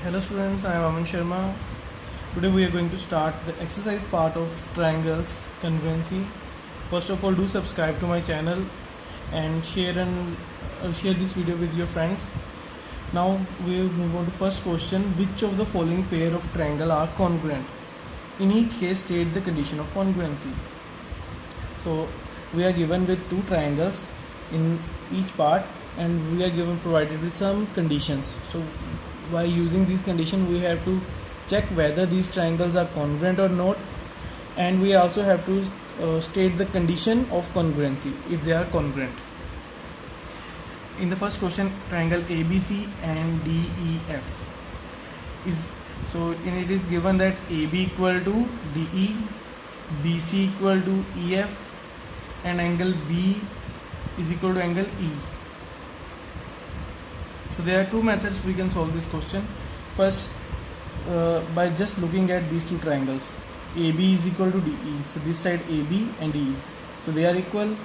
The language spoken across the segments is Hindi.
Hello students, I am Aman Sharma. Today we are going to start the exercise part of triangles congruency. First of all, do subscribe to my channel and share this video with your friends. Now we will move on to first question. Which of the following pair of triangle are congruent? In each case, state the condition of congruency. So we are given with two triangles in each part, and we are provided with some conditions. So by using these conditions, we have to check whether these triangles are congruent or not, and we also have to state the condition of congruency if they are congruent. In the first question, triangle ABC and DEF is, so in it is given that AB equal to DE, BC equal to EF, and angle B is equal to angle E. So there are two methods we can solve this question. First, by just looking at these two triangles, AB is equal to DE. So this side AB and DE, so they are equal.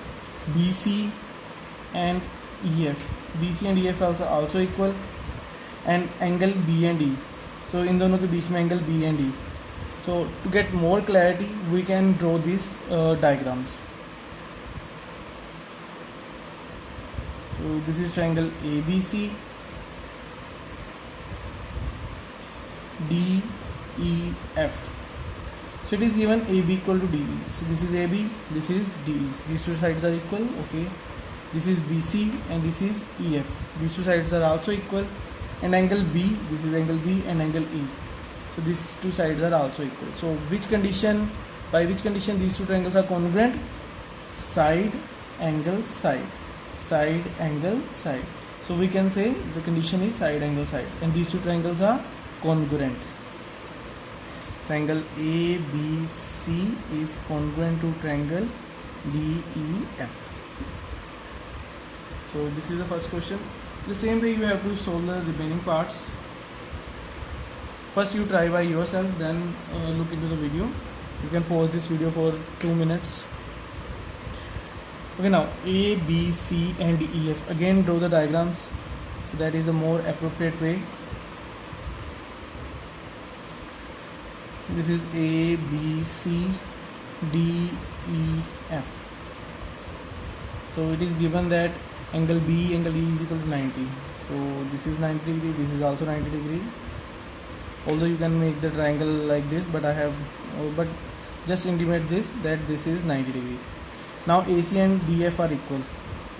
BC and EF, BC and EF also equal, and angle B and E. So in दोनों के बीच में angle B and E. So to get more clarity, we can draw these diagrams. So this is triangle ABC, DEF. So it is given AB equal to DE. So this is AB, this is DE. These two sides are equal. Okay. This is BC and this is EF. These two sides are also equal. And angle B, this is angle B, and angle E. So these two sides are also equal. So by which condition these two triangles are congruent? Side, angle, side. Side, angle, side. So we can say the condition is side, angle, side. And these two triangles are congruent. Triangle ABC is congruent to triangle DEF. So this is the first question. The same way you have to solve the remaining parts. First you try by yourself, then look into the video. You can pause this video for 2 minutes. Okay, now A, B, C and E, F. Again draw the diagrams. So that is a more appropriate way. This is A, B, C, D, E, F. So it is given that angle B, angle E is equal to 90. So this is 90 degree, this is also 90 degree. Although you can make the triangle like this, but but just intimate this that this is 90 degree. Now AC and DF are equal.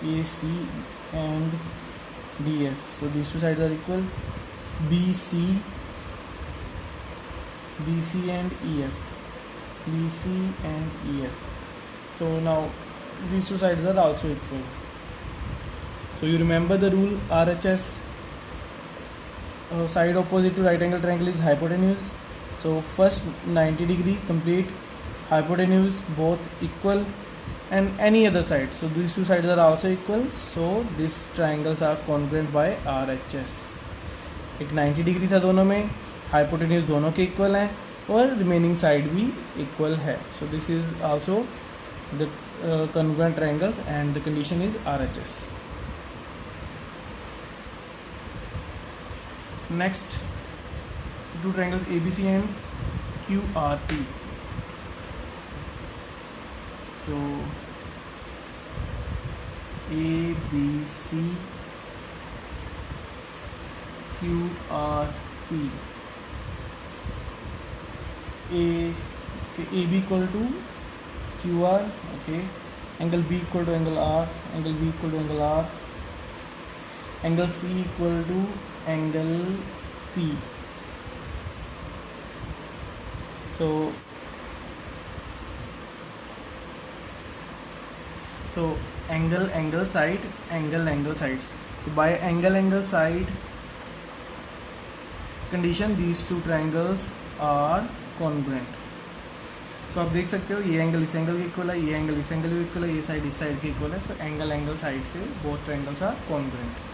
AC and DF. So these two sides are equal. BC and EF. BC and EF. So now these two sides are also equal. So you remember the rule RHS. Side opposite to right angle triangle is hypotenuse. So first 90 degree complete, hypotenuse both equal, and any other side. So these two sides are also equal. So these triangles are congruent by RHS. एक 90 डिग्री था दोनों में, हाइपोटेन्यूज दोनों के इक्वल हैं, और रिमेनिंग साइड भी इक्वल है. सो this is also the congruent triangles, and the condition is RHS. Next, two triangles ABC and QRP. So ABC, QRP. AB equal to QR. Okay. Angle B equal to angle R. Angle B equal to angle R. Angle C equal to angle P. So angle side, angle sides. So by angle side condition, these two triangles are congruent. So आप देख सकते हो, ये एंगल इस एंगल के इक्वल है, ये एंगल इस एंगल के इक्वल है, ये साइड इस साइड के इक्वल है. सो एंगल साइड से both triangles are congruent.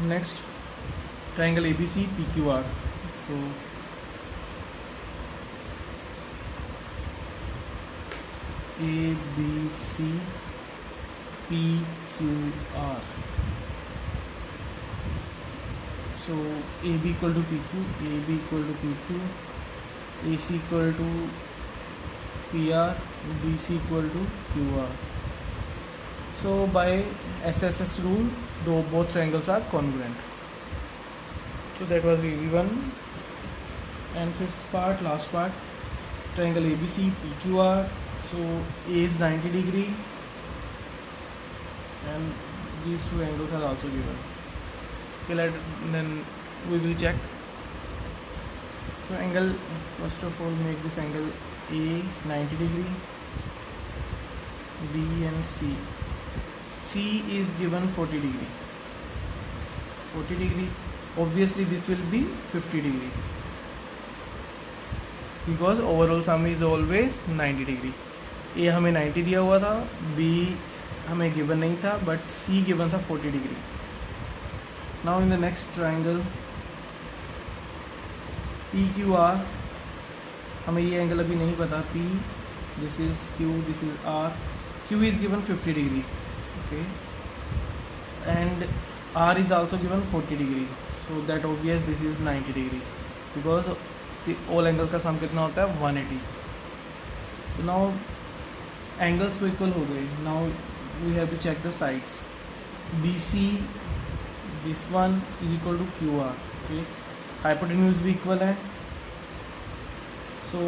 Next, triangle ABC PQR. So ABC PQR. So AB equal to PQ, AB equal to PQ, AC equal to PR, BC equal to QR. So by SSS rule, though both triangles are congruent. So that was easy one. And fifth part, last part, triangle ABC PQR. So A is 90 degree and these two angles are also given. Okay, then we will check. So angle, first of all, make this angle A 90 degree, B and C. C is given 40 degree. 40 degree. Obviously this will be 50 degree because overall sum is always 90 degree. A हमें 90 दिया हुआ था, B हमें given नहीं था, but C given था 40 degree. Now in the next triangle PQR, हमें ये एंगल अभी नहीं पता. P, this is Q, this is R. Q is given 50 degree, okay, and R is also given 40 degree. So that obvious this is 90 degree because the all angle का सम कितना होता है 180. So now angles तो equal हो गए. Now we have to check the sides. BC, this one is equal to QR. Okay, hypotenuse भी equal है. So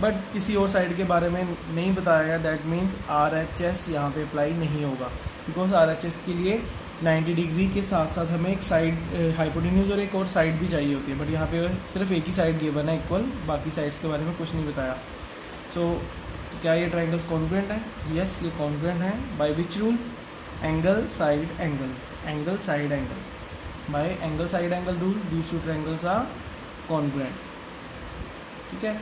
बट किसी और साइड के बारे में नहीं बताया गया. दैट मीन्स RHS यहाँ पे अप्लाई नहीं होगा बिकॉज RHS के लिए 90 डिग्री के साथ साथ हमें एक साइड हाइपोटेन्यूज और एक और साइड भी चाहिए होती है. बट यहाँ पे सिर्फ एक ही साइड गिवन है इक्वल, बाकी साइड्स के बारे में कुछ नहीं बताया. सो क्या ये ट्राइंगल्स कॉन्ग्रुएंट है? यस, ये कॉन्ग्रुएंट है. By which rule? Angle side angle, angle side angle. By angle side angle rule these two triangles are congruent. ठीक है.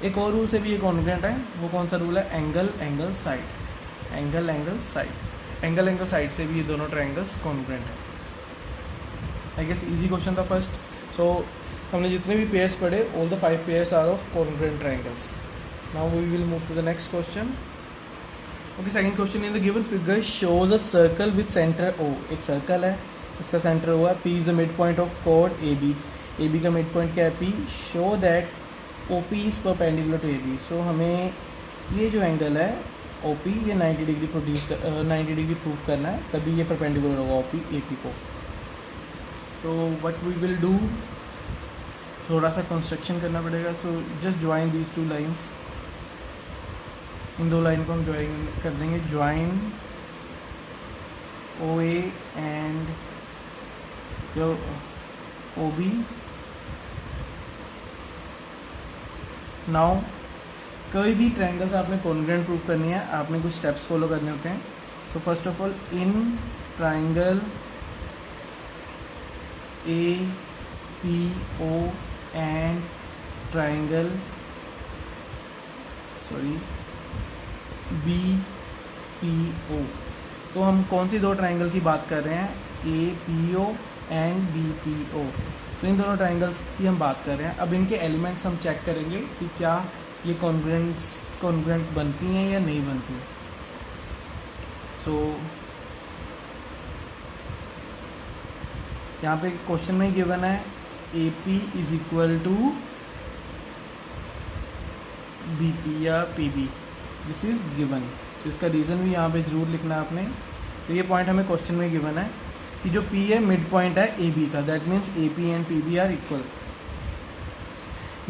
एक और रूल से भी ये कॉन्ग्रुएंट है. वो कौन सा रूल है? Angle angle side, angle angle side. Angle angle side से भी ये दोनों ट्राइंगल्स कॉन्ग्रुएंट है. आई गेस इजी क्वेश्चन था फर्स्ट. सो हमने जितने भी पेयर्स पढ़े, all the 5 pairs are of congruent triangles. Now we will move to the next question. Okay, second question. In the given figure shows a circle with centre O. एक सर्कल है, इसका सेंटर O है. P is the mid point of chord AB. AB का मिड पॉइंट क्या है? P. Show that OP is perpendicular to AB. So हमें ये जो एंगल है OP, ये 90 डिग्री 90 डिग्री प्रूव करना है, तभी ये परपेंडिकुलर होगा OP AP को. So what we will do, थोड़ा सा कंस्ट्रक्शन करना पड़ेगा. So just join these 2 lines. इन 2 लाइन को हम ज्वाइन कर देंगे. ज्वाइन OA एंड जो OB. नाउ कोई भी ट्रायंगल्स आपने कॉन्ग्रुएंट प्रूव करनी है, आपने कुछ स्टेप्स फॉलो करने होते हैं. सो first of all, in triangle APO and triangle BPO. तो हम कौन सी 2 ट्रायंगल की बात कर रहे हैं? APO and BPO. तो इन दोनों ट्रायंगल्स की हम बात कर रहे हैं. अब इनके एलिमेंट्स हम चेक करेंगे कि क्या ये कॉन्ग्रुएंट बनती हैं या नहीं बनती. सो यहाँ पे क्वेश्चन में गिवन है AP is equal to BP या PB. This is given. तो इसका रीज़न भी यहाँ पे जरूर लिखना है आपने. तो ये पॉइंट हमें क्वेश्चन में गिवन है कि जो P है मिड पॉइंट है AB का. That means AP and PB are equal.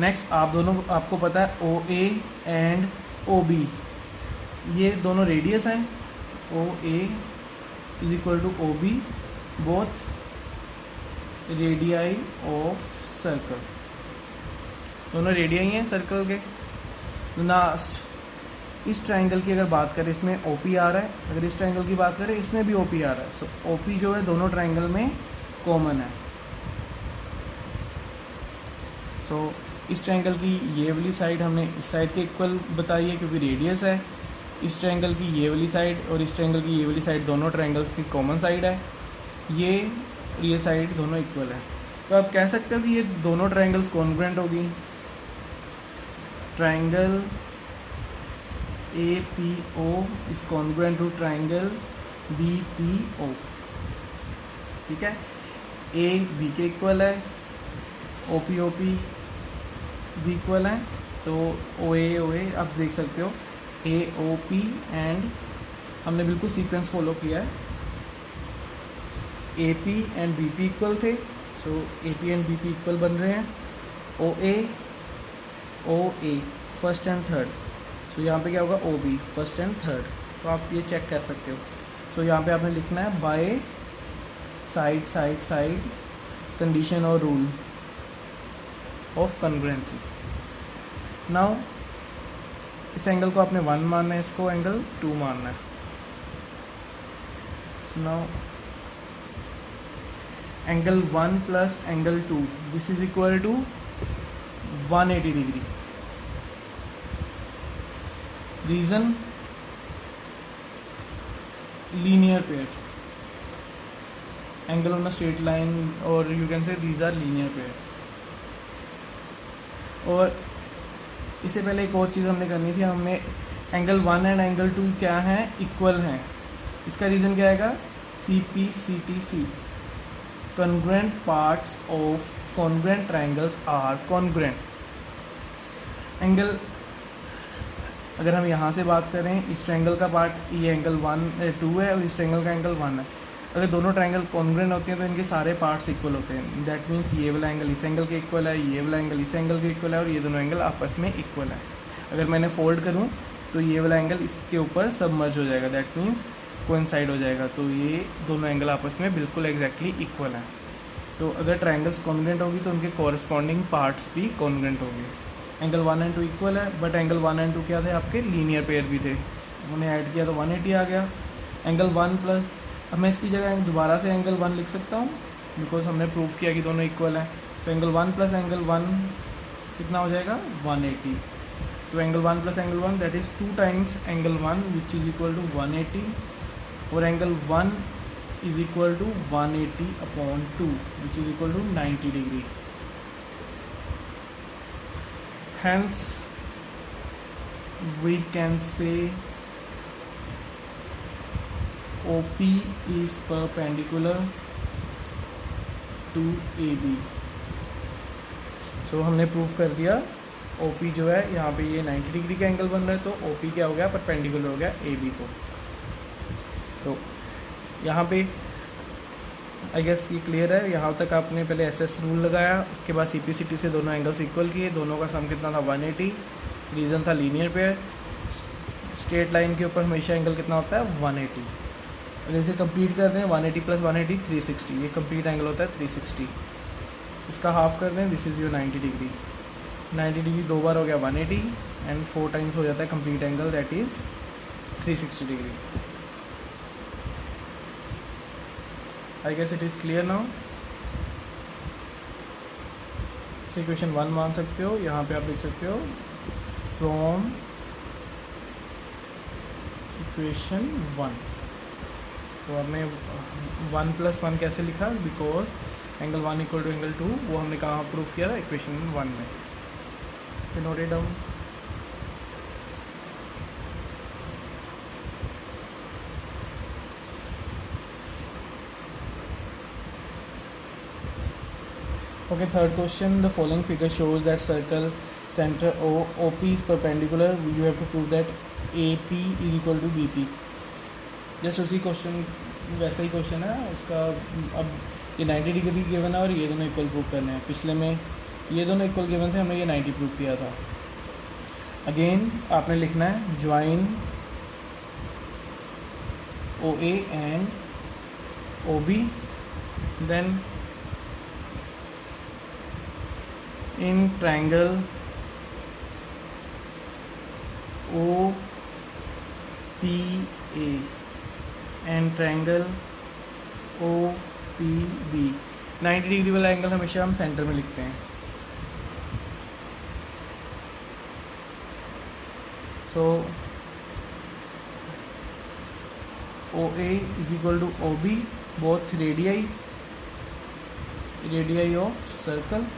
Next, आपको पता है OA एंड OB, ये दोनों रेडियस हैं. OA is equal to OB, both radii of circle. दोनों रेडियाई हैं सर्कल के. लास्ट, इस ट्रायंगल की अगर बात करें, इसमें OP आ रहा है. अगर इस ट्रायंगल की बात करें, इसमें भी OP आ रहा है. सो OP जो है दोनों ट्रायंगल में कॉमन है. सो इस ट्रायंगल की ये वाली साइड हमने इस साइड के इक्वल बताई है क्योंकि रेडियस है. इस ट्रायंगल की ये वाली साइड और इस ट्रायंगल की ये वाली साइड दोनों ट्रायंगल्स की कॉमन साइड है. ये साइड दोनों इक्वल है. तो आप कह सकते हो कि ये दोनों ट्रायंगल्स कॉन्ग्रुएंट होगी. Triangle APO is congruent to triangle BPO, ठीक है। A B के इक्वल है, OP भी इक्वल है, तो OA आप देख सकते हो AOP, एंड हमने बिल्कुल सीक्वेंस फॉलो किया है। AP एंड BP इक्वल थे, सो AP एंड BP इक्वल बन रहे हैं। OA फर्स्ट एंड थर्ड, सो यहाँ पे क्या होगा OB फर्स्ट एंड थर्ड, तो आप ये चेक कर सकते हो। सो यहाँ पे आपने लिखना है by side side side condition और रूल ऑफ कॉन्ग्रुएंसी। नाउ इस एंगल को आपने 1 मानना है, इसको एंगल 2 मानना है। So now angle 1 plus angle 2 this is equal to 180 degree. Reason linear pair, angle on a straight line, और you can say these are linear pair. और इससे पहले एक और चीज़ हमने करनी थी, हमने एंगल 1 एंड एंगल 2 क्या हैं, इक्वल हैं। इसका रीज़न क्या आएगा, CPCTC, congruent parts of congruent triangles are congruent. Angle अगर हम यहाँ से बात करें, इस ट्रायंगल का पार्ट ये एंगल 2 है और इस ट्रायंगल का एंगल 1 है। अगर दोनों ट्रायंगल कॉन्ग्रुएंट होते हैं तो इनके सारे पार्ट्स इक्वल होते हैं। दैट मीन्स ये वाला एंगल इस एंगल के इक्वल है, ये वाला एंगल इस एंगल के इक्वल है, और ये दोनों एंगल आपस में इक्वल है। अगर मैंने फोल्ड करूँ तो ये वाला एंगल इसके ऊपर सबमर्ज हो जाएगा, दैट मीन्स कोइंसाइड हो जाएगा। तो ये दोनों एंगल आपस में बिल्कुल एग्जैक्टली इक्वल है। तो अगर ट्रायंगल्स कॉन्ग्रुएंट होगी तो उनके कॉरस्पॉन्डिंग पार्ट्स भी कॉन्ग्रुएंट होंगे। एंगल 1 एंड 2 इक्वल है, बट एंगल 1 एंड 2 क्या थे, आपके लीनियर पेयर भी थे। उन्हें ऐड किया तो 180 आ गया। एंगल 1 प्लस, अब मैं इसकी जगह दोबारा से एंगल 1 लिख सकता हूँ, बिकॉज हमने प्रूव किया कि दोनों इक्वल हैं। तो एंगल 1 प्लस एंगल 1 कितना हो जाएगा, 180। So angle 1 plus angle 1 that is 2 times angle 1 which is equal to 180, और angle 1 is equal to 180/2 which is equal to 90 degree. Hence we can say OP is perpendicular to AB। So हमने प्रूफ कर दिया OP जो है यहाँ पे ये 90 डिग्री का एंगल बन रहा है, तो OP क्या हो गया, परपेंडिकुलर हो गया AB को। तो यहाँ पे आई गेस ये क्लियर है। यहाँ तक आपने पहले SS रूल लगाया, उसके बाद CPCT से दोनों एंगल्स इक्वल किए, दोनों का सम कितना था, 180। रीज़न था लीनियर पेयर। स्ट्रेट लाइन के ऊपर हमेशा एंगल कितना होता है, 180। अगर इसे कंप्लीट कर दें 180 प्लस 180 360, ये कंप्लीट एंगल होता है 360। इसका हाफ कर दें, this is your 90 degree. 90 degree 2 बार हो गया 180, एंड 4 टाइम्स हो जाता है complete angle, that is 360 degree. I guess it is clear now। इसे इक्वेशन 1 मान सकते हो। यहाँ पे आप लिख सकते हो फ्रॉम इक्वेशन 1। तो हमने 1 प्लस 1 कैसे लिखा, because angle 1 equal to angle 2 वो हमने कहाँ प्रूफ किया था, इक्वेशन 1 में। तो note it down. Okay, third question, the following figure shows that circle center OP is perpendicular. You have to prove that AP is equal to BP। Just उसी क्वेश्चन वैसा ही क्वेश्चन है उसका। अब ये 90 डिग्री गिवन है और ये दोनों इक्वल प्रूफ करने हैं। पिछले में ये दोनों इक्वल गिवन थे, हमने ये 90 प्रूफ किया था। अगेन आपने लिखना है join OA and OB, then in triangle OPA and triangle OPB। 90 degree वाला एंगल हमेशा हम सेंटर में लिखते हैं। सो OA is equal to OB, both radii of circle।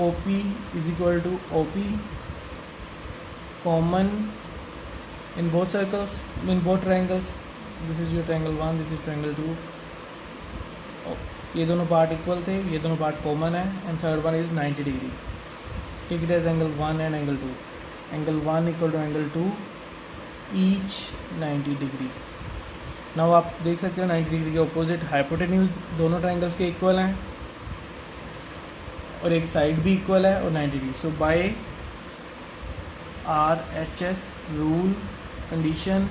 OP is equal to OP, common in both circles, in both triangles. This is your triangle 1, this is triangle 2. ये दोनों पार्ट इक्वल थे, ये दोनों पार्ट कॉमन है, and third one is 90 degree. Take it as angle 1 and angle 2. Angle 1 equal to angle 2, each 90 degree. Now आप देख सकते हो 90 डिग्री के ऑपोजिट हाइपोटेन्यूज दोनों ट्राइंगल्स के इक्वल हैं और एक साइड भी इक्वल है और 90 degree. So by RHS rule condition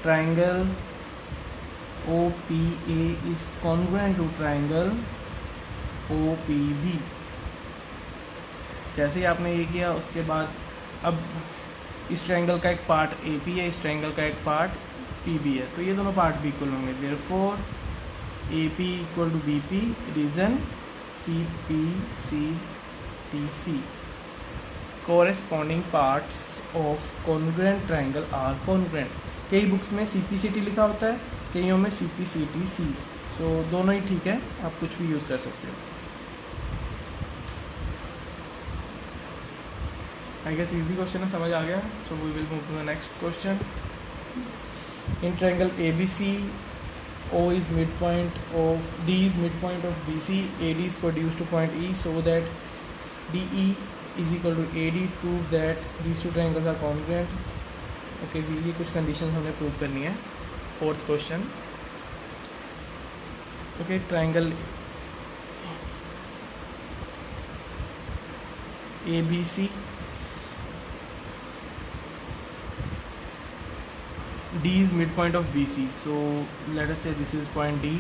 triangle OPA is congruent to triangle OPB. जैसे ही आपने ये किया उसके बाद अब इस ट्रायंगल का एक पार्ट AP है, इस ट्रायंगल का एक पार्ट PB है, तो ये दोनों पार्ट भी इक्वल होंगे. Therefore AP equal to BP, reason CPCTC. Corresponding parts of congruent triangle are congruent. कई बुक्स में CPCT लिखा होता है, कईयों में CPCTC. सो दोनों ही ठीक है, आप कुछ भी यूज़ कर सकते हो. आई गेस इजी क्वेश्चन है, समझ आ गया. So we will move to the next question. In triangle ABC, O is midpoint of D is midpoint of BC. AD is produced to point E so that DE is equal to AD. Prove that these two triangles are congruent. Okay ये कुछ कंडीशन हमें प्रूव करनी है. Fourth question. Okay triangle ABC, D is midpoint of BC. So let us say this is point D.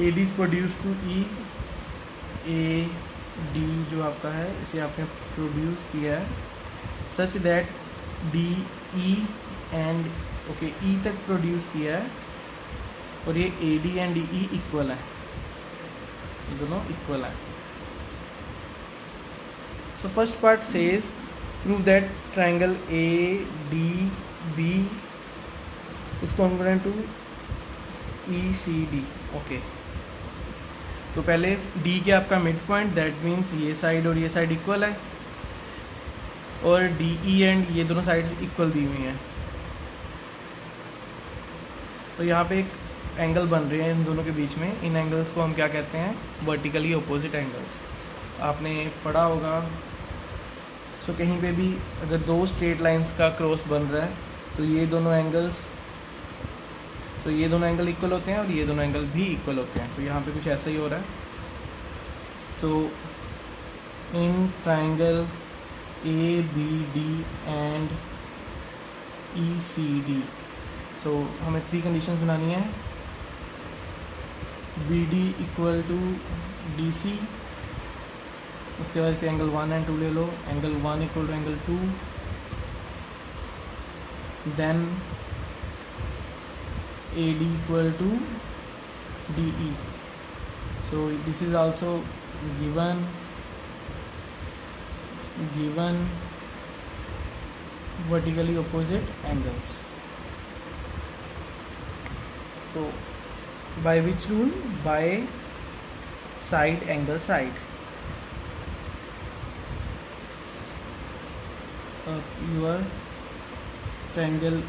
AD is produced to E. AD जो आपका है इसे आपने प्रोड्यूस किया है such that DE and okay E तक प्रोड्यूस किया है और ये AD एंड DE इक्वल है, ये दोनों इक्वल है. So first part says prove that triangle ADB is congruent to ECD. Okay तो पहले D के आपका मिड पॉइंट, दैट मीन्स ये साइड और ये साइड इक्वल है और DE एंड ये दोनों साइड्स इक्वल दी हुई हैं. तो यहाँ पे एक एंगल बन रहे हैं इन दोनों के बीच में. इन एंगल्स को हम क्या कहते हैं? Vertically opposite angles. आपने पढ़ा होगा. सो कहीं पे भी अगर दो स्ट्रेट लाइंस का क्रॉस बन रहा है तो ये दोनों एंगल्स, सो ये दोनों एंगल इक्वल होते हैं और ये दोनों एंगल भी इक्वल होते हैं. सो यहाँ पे कुछ ऐसा ही हो रहा है. So in triangle ABD and ECD, so हमें 3 कंडीशंस बनानी है. BD इक्वल टू DC, उसके बाद से एंगल 1 एंड 2 ले लो. Angle 1 equal to angle 2, then AD equal to DE. So this is also given vertically opposite angles. So by which rule? By side angle side. Your triangle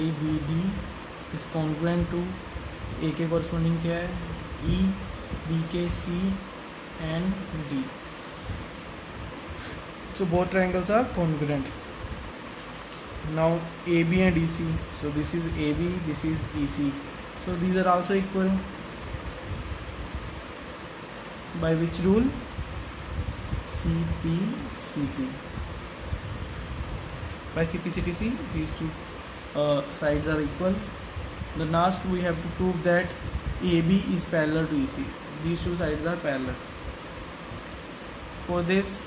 ABD is congruent to A के corresponding क्या है? E, B के C and D. So both triangles are congruent. Now AB and EC. So this is AB, this is EC. So these are also equal. By which rule? CPCT. By CPCTC, these two sides are equal. The last we have to prove that AB is parallel to EC. These two sides are parallel. For this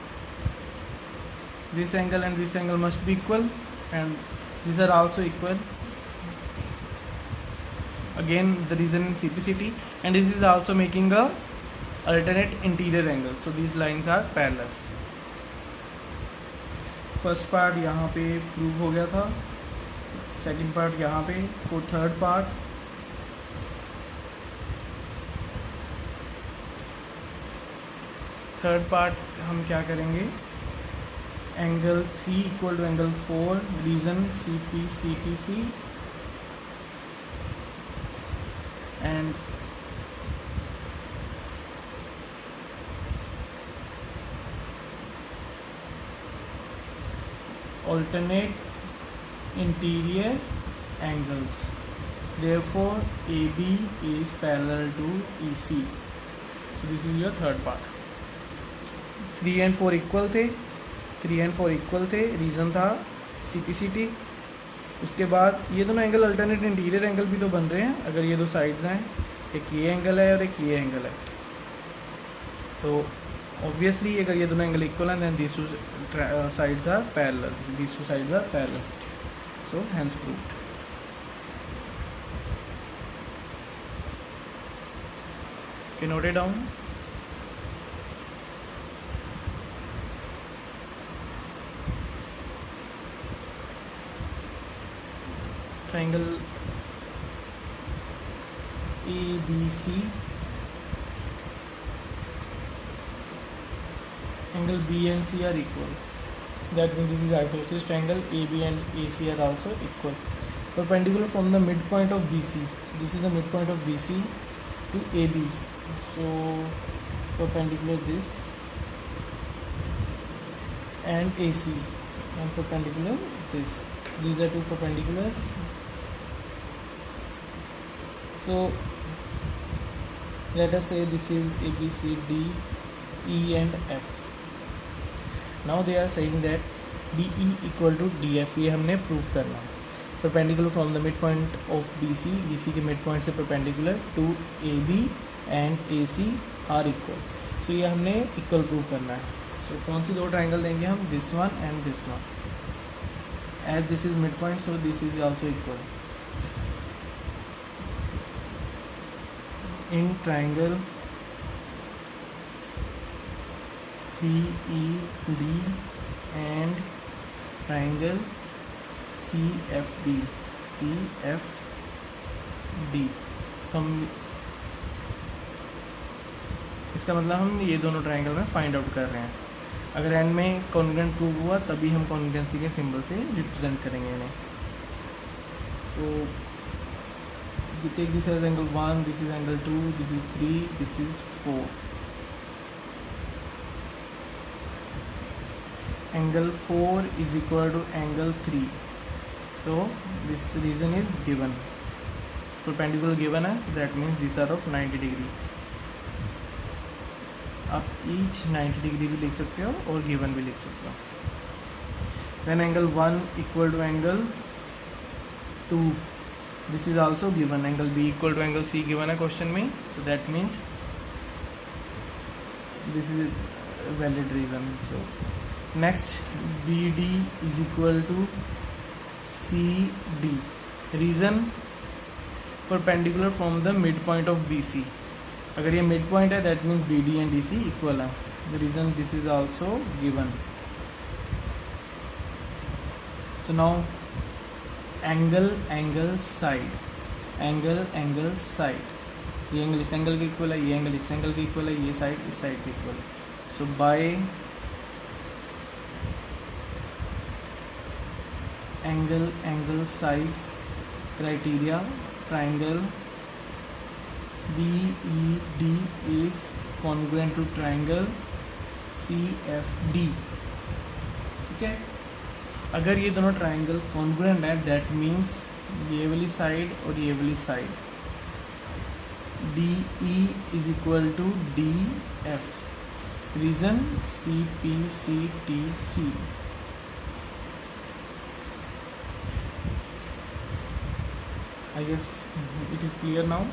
angle and this angle must be equal, and these are also equal. Again the reason in CPCT, and this is also making a alternate interior angle, so these lines are parallel. First part यहाँ पे प्रूव हो गया था, सेकंड पार्ट यहाँ पे. For third part third part हम क्या करेंगे, angle 3 equal to angle 4, reason C P C T C and alternate interior angles, therefore AB is parallel to EC. So this is your third part. 3 and 4 equal थे, रीज़न था CPCT. उसके बाद ये दोनों एंगल अल्टरनेट इंटीरियर एंगल भी तो बन रहे हैं अगर ये दो साइड्स हैं, एक ये एंगल है और एक ये एंगल है, तो obviously अगर ये दोनों एंगल इक्वल हैं then these two sides are parallel, so hence proved. Okay, note it down. Triangle ABC, angle B and C are equal. That means this is isosceles triangle. AB and AC are also equal. Perpendicular from the midpoint of BC. So this is the midpoint of BC to AB. So perpendicular this and AC and perpendicular this. These are two perpendiculars. So let us say this is A, B, C, D, E and F. Now they are saying that DE equal to DF, ये हमने प्रूव करना है. Perpendicular from the mid point of BC के मिड पॉइंट से perpendicular to AB and AC are equal. So ये हमने इक्वल प्रूव करना है. सो कौन सी दो ट्राइंगल देंगे हम, this one and this one. As this is mid point so this is also equal. In triangle PED and triangle CFD. इसका मतलब हम ये दोनों ट्राइंगल में फाइंड आउट कर रहे हैं. अगर एंड में कॉन्ग्रुएंट प्रूव हुआ तभी हम कॉन्ग्रुएंसी के सिंबल से रिप्रेजेंट करेंगे इन्हें. सो you take this as angle 1, this is angle 2, this is 3, this is 4. Angle 4 is equal to angle 3. So this reason is given. Perpendicular given है, so that means these are of 90 degree. आप each 90 degree भी लिख सकते हो और given भी लिख सकते हो. Then angle 1 equal to angle 2. This is also given. Angle B equal to angle C given है क्वेश्चन में, so that means this is a valid reason. So next, BD is equal to CD. Reason, perpendicular from the midpoint of BC. अगर ये midpoint है that means BD and DC equal है. The reason this is also given. So now angle side, angle side. ये एंगल इस एंगल के इक्वल है, ये एंगल इस एंगल के इक्वल है, ये साइड इस साइड के इक्वल है. सो bye angle side criteria, triangle BED is congruent to triangle CFD. Okay, अगर ये दोनों ट्राइंगल कॉन्ग्रुएंट है दैट मीन्स ये वाली साइड और ये वाली side DE is equal to DF. Reason CPCTC. I guess it is clear now.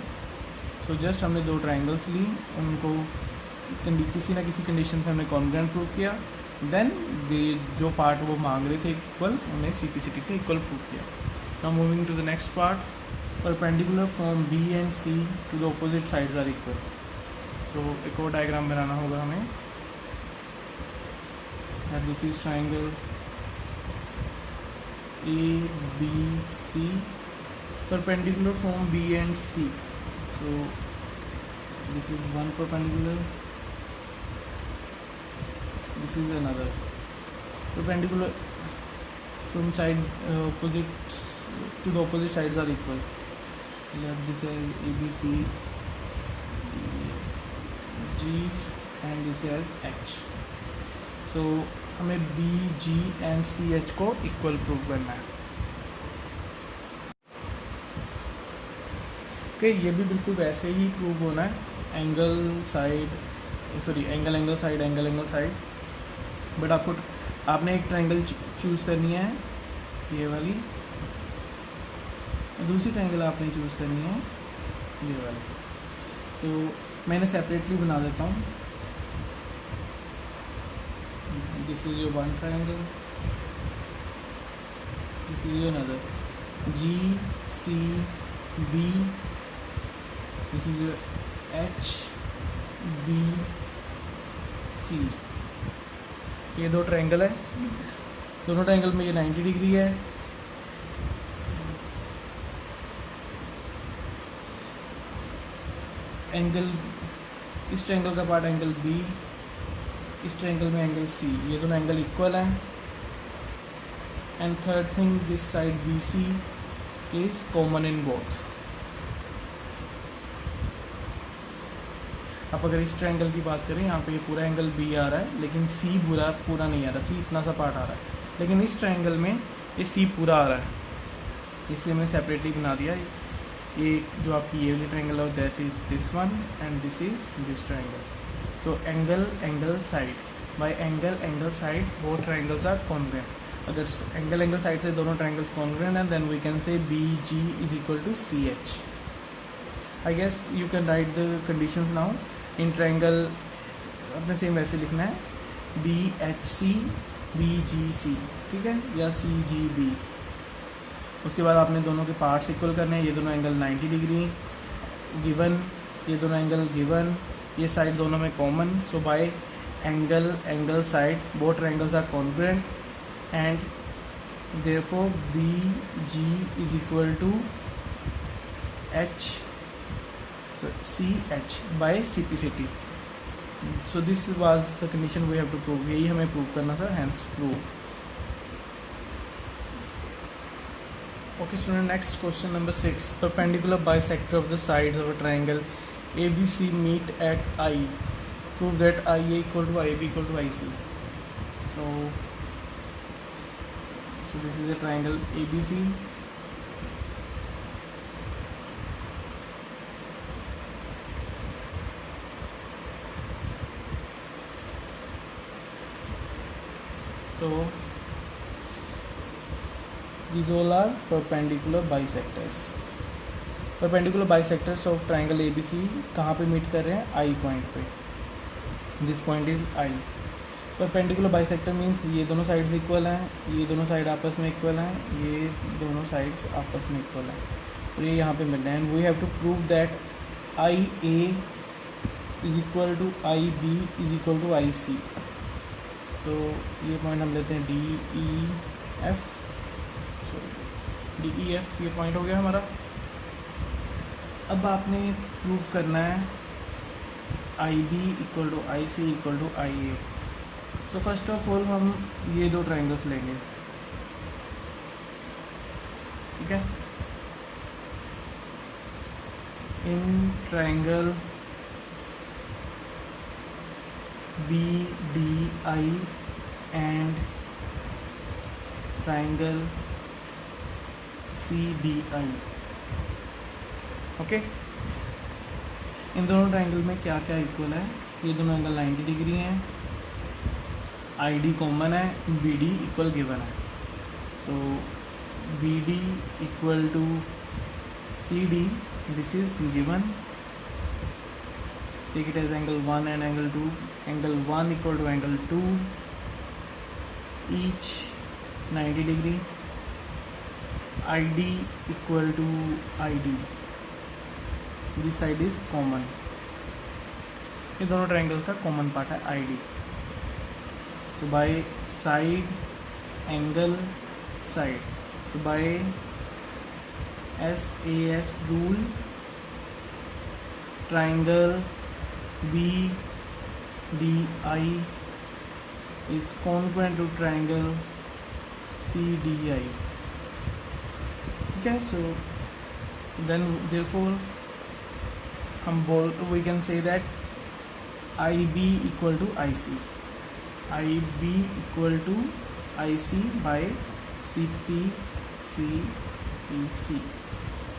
So just हमने दो ट्राइंगल्स ली, उनको किसी ना किसी कंडीशन से हमने कॉन्ग्रुएंट प्रूव किया. देन जो पार्ट वो मांग रहे थे इक्वल, उन्हें CPCT से इक्वल प्रूव किया. Now moving to the next part. Perpendicular from B and C to the opposite sides are equal. So एक और डायग्राम बनाना होगा हमें. This is triangle ABC, perpendicular from B and C. So this is one perpendicular, this is another. Perpendicular from side opposites to the opposite sides are equal. Let this as ABC, G and this as H. So हमें B, G and C, H को इक्वल प्रूव करना है. ओके, ये भी बिल्कुल वैसे ही प्रूव होना है. Angle angle side. बट आपने एक ट्रायंगल चूज़ करनी है, ये वाली. दूसरी ट्रायंगल आपने चूज़ करनी है, ये वाली. सो मैंने सेपरेटली बना देता हूँ. This is your one triangle, this is your another. G, C, B, this is your H, B, C. ये दो ट्रायंगल है. दोनों ट्रायंगल में ये 90 डिग्री है. एंगल, इस ट्रायंगल का पार्ट एंगल B, इस ट्रायंगल में एंगल C. ये दोनों एंगल इक्वल हैं. And third thing, this side BC is common in both. अब अगर इस ट्रायंगल की बात करें, यहाँ पे ये पूरा एंगल B आ रहा है, लेकिन C पूरा नहीं आ रहा. C इतना सा पार्ट आ रहा है, लेकिन इस ट्रायंगल में ये C पूरा आ रहा है. इसलिए मैंने सेपरेटली बना दिया. ये जो आपकी ये वाली ट्रायंगल है, that is this one and this is this triangle. So angle side by angle side both triangles are congruent. अगर एंगल साइड से दोनों ट्रायंगल्स कॉन्ग्रुएंट हैं, then we can say BG is equal to CH. I guess you can write the conditions now. In triangle अपने सेम वैसे लिखना है, BHC BGC, ठीक है, या CGB. उसके बाद आपने दोनों के पार्ट्स इक्वल करने हैं. ये दोनों एंगल 90 डिग्री गिवन, ये दोनों एंगल गिवन, ये साइड दोनों में common. So by angle side both triangles are congruent and therefore BG is equal to H, so CH by CPCT. So this was the condition we have to prove. यही हमें प्रूव करना था, hence prove. Okay student, next question number 6. Perpendicular bisector of the sides of a triangle ABC meet at I. Prove that IA equal to IB equal to IC. So this is a triangle ABC. So these all are perpendicular bisectors. Perpendicular bisectors of triangle ABC कहाँ पे मीट कर रहे हैं? I पॉइंट पे. This point is I. Perpendicular bisector means ये दोनों साइड्स इक्वल हैं, ये दोनों साइड आपस में इक्वल हैं, ये दोनों साइड्स आपस में इक्वल हैं, और ये यहाँ पे मिल रहे हैं. And we have to prove that IA is equal to IB is equal to IC. तो ये पॉइंट हम लेते हैं DEF. ये पॉइंट हो गया हमारा. अब आपने प्रूव करना है IB equal to IC equal to IA. So first of all हम ये दो ट्रायंगल्स लेंगे, ठीक है. In triangle BDI and triangle CDI. Okay, इन दोनों ट्रायंगल में क्या क्या इक्वल है? ये दोनों एंगल 90 डिग्री हैं, ID कॉमन है, BD इक्वल गिवन है. So BD equal to CD, this is given. Take it as angle 1 and angle 2. Angle 1 equal to angle 2, each 90 degree. ID equal to ID. This side is common. ये दोनों ट्रायंगल का कॉमन पार्ट है ID. So by side angle side. So by SAS rule, triangle BDI is congruent to triangle CDI. Okay, so then therefore we can say that IB equal to IC. IB equal to IC by CPCTC.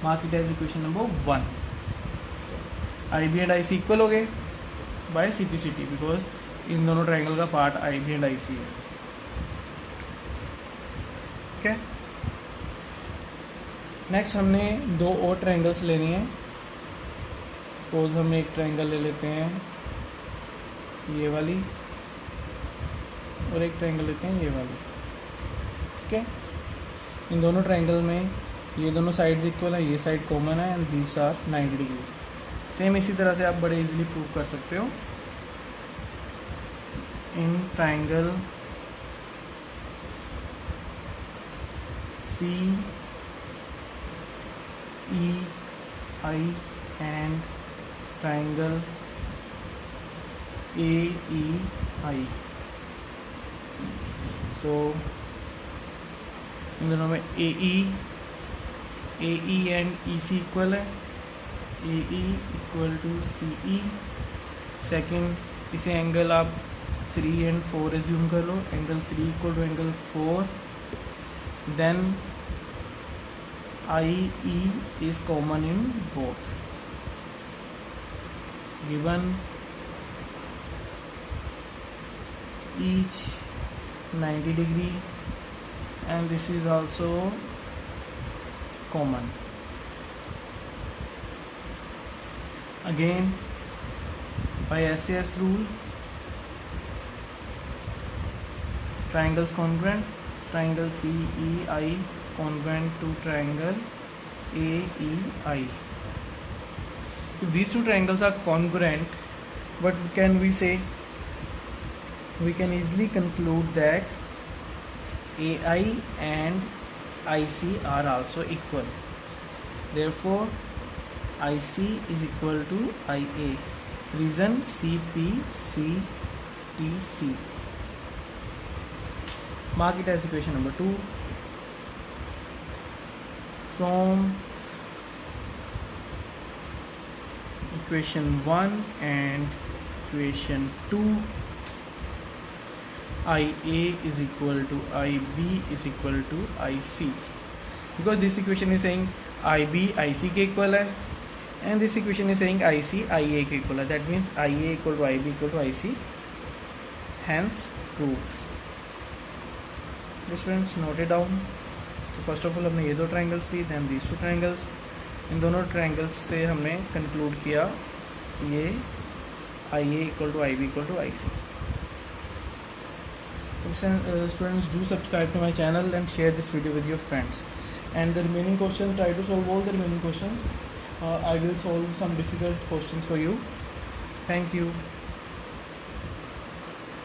Mark it as equation number 1. So IB and IC equal हो गए by CPCT because इन दोनों ट्राइंगल का पार्ट IB and IC है. ओके, नेक्स्ट हमने दो और ट्राइंगल्स लेनी है. सपोज हम एक ट्राइंगल ले लेते हैं ये वाली और एक ट्राइंगल लेते हैं ये वाली. ठीक है, इन दोनों ट्राइंगल में ये दोनों साइड्स इक्वल है, ये साइड कॉमन है and these are 90 degree. Same इसी तरह से आप बड़े इजीली प्रूव कर सकते हो. In triangle CEI and triangle AEI. So इन दोनों में AE and EC इक्वल है. AE equal to CE. Second, इसे एंगल आप 3 and 4 एज्यूम कर लो. Angle 3 equal to angle 4. Then IE is common in both. Given each 90 degree and this is also common. Again by SAS rule, triangles congruent. Triangle CEI congruent to triangle AEI. If these two triangles are congruent, what can we say? We can easily conclude that AI and IC are also equal. Therefore, IC is equal to IA. Reason CPCTC. Mark it as equation number 2. From equation 1 and equation 2, IA is equal to IB is equal to IC. Because this equation is saying IB IC के equal है and this equation is saying IC IA के equal है. That means IA equal to IB equal to IC. Hence proved. Students, note it down. तो फर्स्ट ऑफ ऑल हमने ये दो ट्राइंगल्स ली, दैन दीज टू ट्राइंगल्स. इन दोनों ट्राइंगल्स से हमने कंक्लूड किया कि ये IA equal to IB equal to IC. Students, do subscribe to my channel and share this video with your friends. And the remaining questions, try to solve all the remaining questions. I will solve some difficult questions for you. Thank you.